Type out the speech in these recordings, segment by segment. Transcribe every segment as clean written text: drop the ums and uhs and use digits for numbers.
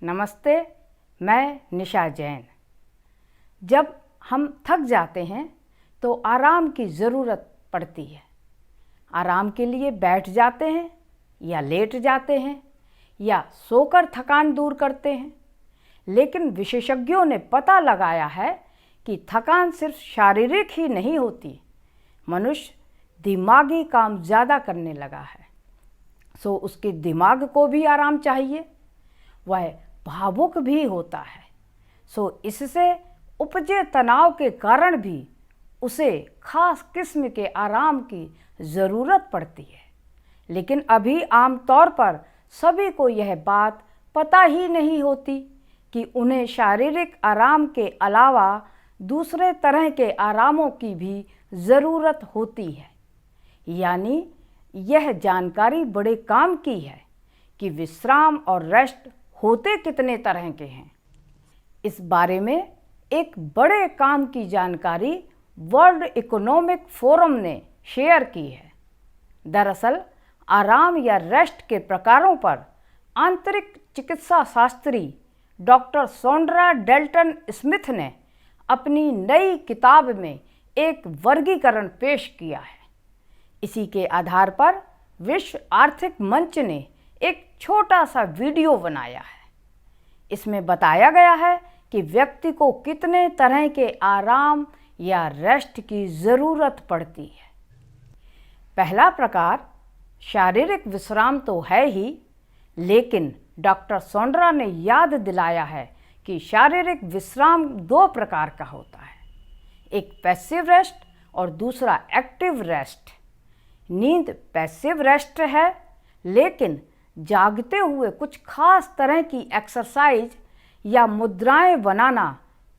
नमस्ते, मैं निशा जैन। जब हम थक जाते हैं तो आराम की ज़रूरत पड़ती है। आराम के लिए बैठ जाते हैं या लेट जाते हैं या सोकर थकान दूर करते हैं। लेकिन विशेषज्ञों ने पता लगाया है कि थकान सिर्फ शारीरिक ही नहीं होती, मनुष्य दिमागी काम ज़्यादा करने लगा है, सो उसके दिमाग को भी आराम चाहिए। वह भावुक भी होता है, सो इससे उपजे तनाव के कारण भी उसे खास किस्म के आराम की ज़रूरत पड़ती है। लेकिन अभी आम तौर पर सभी को यह बात पता ही नहीं होती कि उन्हें शारीरिक आराम के अलावा दूसरे तरह के आरामों की भी ज़रूरत होती है। यानी यह जानकारी बड़े काम की है कि विश्राम और रेस्ट होते कितने तरह के हैं। इस बारे में एक बड़े काम की जानकारी वर्ल्ड इकोनॉमिक फोरम ने शेयर की है। दरअसल आराम या रेस्ट के प्रकारों पर आंतरिक चिकित्सा शास्त्री डॉक्टर सोंड्रा डेल्टन स्मिथ ने अपनी नई किताब में एक वर्गीकरण पेश किया है। इसी के आधार पर विश्व आर्थिक मंच ने एक छोटा सा वीडियो बनाया है। इसमें बताया गया है कि व्यक्ति को कितने तरह के आराम या रेस्ट की ज़रूरत पड़ती है। पहला प्रकार शारीरिक विश्राम तो है ही, लेकिन डॉक्टर सोंड्रा ने याद दिलाया है कि शारीरिक विश्राम दो प्रकार का होता है, एक पैसिव रेस्ट और दूसरा एक्टिव रेस्ट। नींद पैसिव रेस्ट है, लेकिन जागते हुए कुछ खास तरह की एक्सरसाइज या मुद्राएं बनाना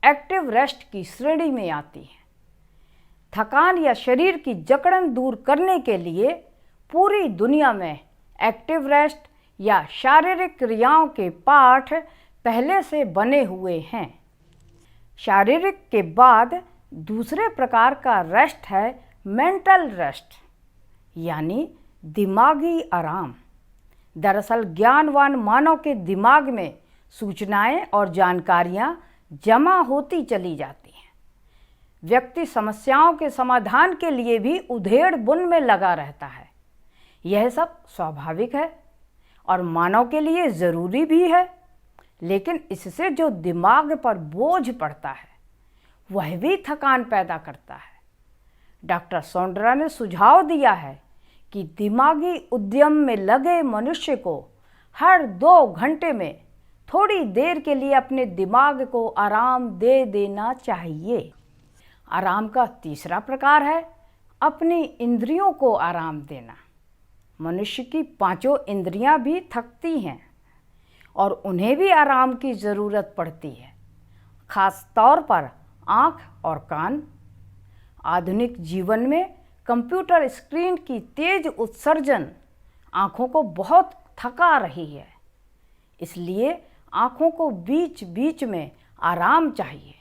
एक्टिव रेस्ट की श्रेणी में आती है। थकान या शरीर की जकड़न दूर करने के लिए पूरी दुनिया में एक्टिव रेस्ट या शारीरिक क्रियाओं के पाठ पहले से बने हुए हैं। शारीरिक के बाद दूसरे प्रकार का रेस्ट है मेंटल रेस्ट, यानी दिमागी आराम। दरअसल ज्ञानवान मानव के दिमाग में सूचनाएं और जानकारियां जमा होती चली जाती हैं। व्यक्ति समस्याओं के समाधान के लिए भी उधेड़-बुन में लगा रहता है। यह सब स्वाभाविक है और मानव के लिए ज़रूरी भी है, लेकिन इससे जो दिमाग पर बोझ पड़ता है वह भी थकान पैदा करता है। डॉक्टर सोंड्रा ने सुझाव दिया है कि दिमागी उद्यम में लगे मनुष्य को हर 2 घंटे में थोड़ी देर के लिए अपने दिमाग को आराम दे देना चाहिए। आराम का तीसरा प्रकार है अपनी इंद्रियों को आराम देना। मनुष्य की 5 इंद्रियां भी थकती हैं और उन्हें भी आराम की ज़रूरत पड़ती है, खास तौर पर आँख और कान। आधुनिक जीवन में कंप्यूटर स्क्रीन की तेज उत्सर्जन आँखों को बहुत थका रही है, इसलिए आँखों को बीच बीच में आराम चाहिए।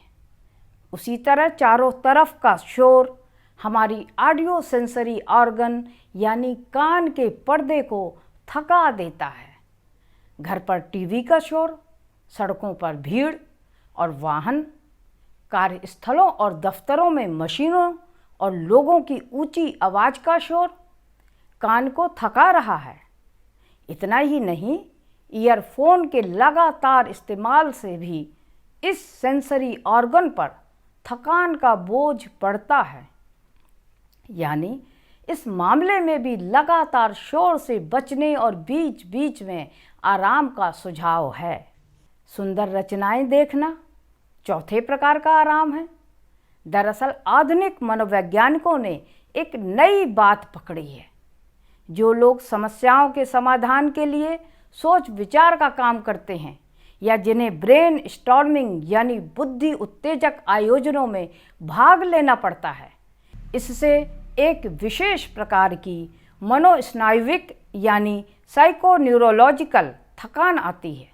उसी तरह चारों तरफ का शोर हमारी ऑडियो सेंसरी ऑर्गन यानी कान के पर्दे को थका देता है। घर पर टीवी का शोर, सड़कों पर भीड़ और वाहन, कार्यस्थलों और दफ्तरों में मशीनों और लोगों की ऊंची आवाज़ का शोर कान को थका रहा है। इतना ही नहीं, ईयरफोन के लगातार इस्तेमाल से भी इस सेंसरी ऑर्गन पर थकान का बोझ पड़ता है। यानी इस मामले में भी लगातार शोर से बचने और बीच बीच में आराम का सुझाव है। सुंदर रचनाएं देखना चौथे प्रकार का आराम है। दरअसल आधुनिक मनोवैज्ञानिकों ने एक नई बात पकड़ी है। जो लोग समस्याओं के समाधान के लिए सोच विचार का काम करते हैं या जिन्हें ब्रेन स्टॉर्मिंग यानी बुद्धि उत्तेजक आयोजनों में भाग लेना पड़ता है, इससे एक विशेष प्रकार की मनोस्नायुविक यानी साइकोन्यूरोलॉजिकल थकान आती है।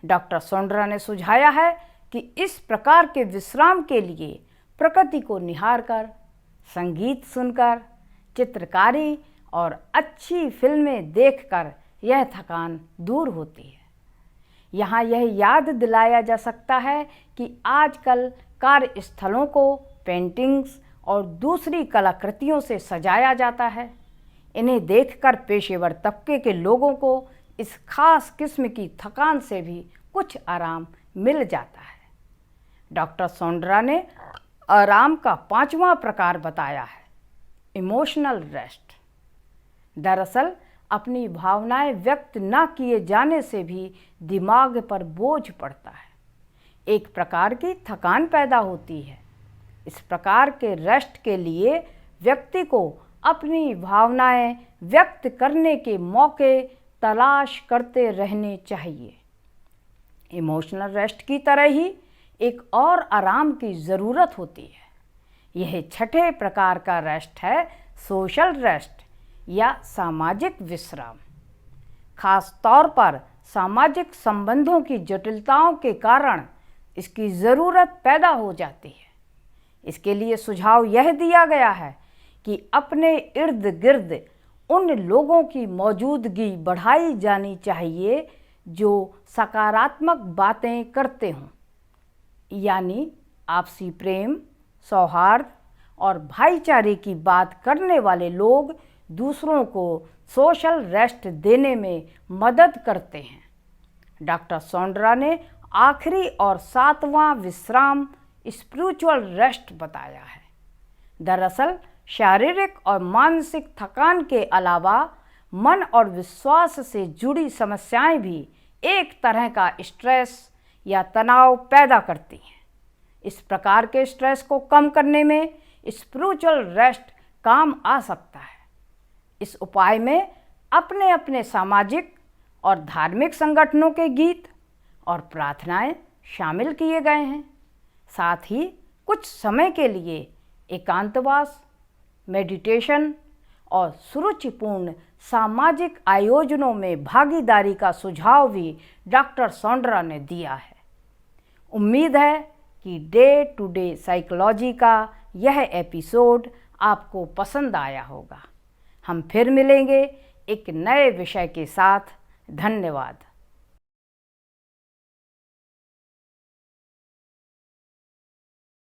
डॉक्टर सोंड्रा ने सुझाया है कि इस प्रकार के विश्राम के लिए प्रकृति को निहारकर, संगीत सुनकर, चित्रकारी और अच्छी फिल्में देखकर यह थकान दूर होती है। यहाँ यह याद दिलाया जा सकता है कि आजकल कार्यस्थलों को पेंटिंग्स और दूसरी कलाकृतियों से सजाया जाता है। इन्हें देखकर पेशेवर तबके के लोगों को इस खास किस्म की थकान से भी कुछ आराम मिल जाता है। डॉक्टर सोंड्रा ने आराम का 5वां प्रकार बताया है, इमोशनल रेस्ट। दरअसल अपनी भावनाएं व्यक्त न किए जाने से भी दिमाग पर बोझ पड़ता है, एक प्रकार की थकान पैदा होती है। इस प्रकार के रेस्ट के लिए व्यक्ति को अपनी भावनाएं व्यक्त करने के मौके तलाश करते रहने चाहिए। इमोशनल रेस्ट की तरह ही एक और आराम की ज़रूरत होती है। यह 6ठे प्रकार का रेस्ट है, सोशल रेस्ट या सामाजिक विश्राम। खास तौर पर सामाजिक संबंधों की जटिलताओं के कारण इसकी ज़रूरत पैदा हो जाती है। इसके लिए सुझाव यह दिया गया है कि अपने इर्द गिर्द उन लोगों की मौजूदगी बढ़ाई जानी चाहिए जो सकारात्मक बातें करते हों, यानी आपसी प्रेम, सौहार्द और भाईचारे की बात करने वाले लोग दूसरों को सोशल रेस्ट देने में मदद करते हैं। डॉक्टर सोंड्रा ने आखिरी और 7वां विश्राम स्पिरिचुअल रेस्ट बताया है। दरअसल शारीरिक और मानसिक थकान के अलावा मन और विश्वास से जुड़ी समस्याएं भी एक तरह का स्ट्रेस या तनाव पैदा करती हैं। इस प्रकार के स्ट्रेस को कम करने में स्पिरिचुअल रेस्ट काम आ सकता है। इस उपाय में अपने अपने सामाजिक और धार्मिक संगठनों के गीत और प्रार्थनाएं शामिल किए गए हैं। साथ ही कुछ समय के लिए एकांतवास, मेडिटेशन और सुरुचिपूर्ण सामाजिक आयोजनों में भागीदारी का सुझाव भी डॉक्टर सोंड्रा ने दिया है। उम्मीद है कि डे टू डे साइकोलॉजी का यह एपिसोड आपको पसंद आया होगा। हम फिर मिलेंगे एक नए विषय के साथ। धन्यवाद।